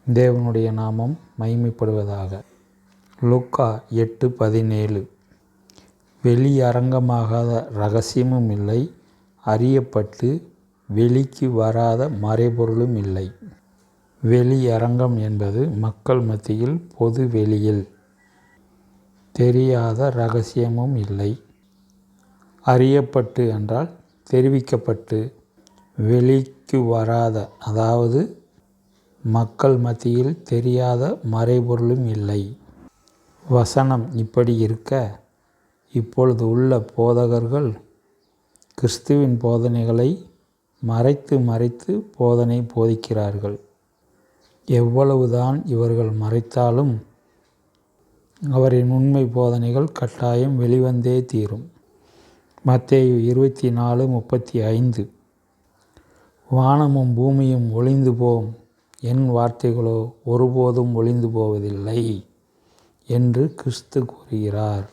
தேவனுடைய நாமம் மகிமைப்படுவதாக. லூக்கா 8:17. வெளியரங்கமாகாத இரகசியமும் இல்லை, அறியப்பட்டு வெளிக்கு வராத மறைபொருளும் இல்லை. வெளியரங்கம் என்பது மக்கள் மத்தியில் பொது வெளியில். தெரியாத இரகசியமும் இல்லை. அறியப்பட்டு என்றால் தெரிவிக்கப்பட்டு, வெளிக்கு வராத, அதாவது மக்கள் மத்தியில் தெரியாத மறைபொருளும் இல்லை. வசனம் இப்படி இருக்க, இப்பொழுது உள்ள போதகர்கள் கிறிஸ்துவின் போதனைகளை மறைத்து போதனை போதிக்கிறார்கள். எவ்வளவுதான் இவர்கள் மறைத்தாலும் அவரின் உண்மை போதனைகள் கட்டாயம் வெளிவந்தே தீரும். மத்தேயு 24:35. வானமும் பூமியும் ஒழிந்து போம், என் வார்த்தைகளோ ஒருபோதும் ஒழிந்து போவதில்லை என்று கிறிஸ்து கூறுகிறார்.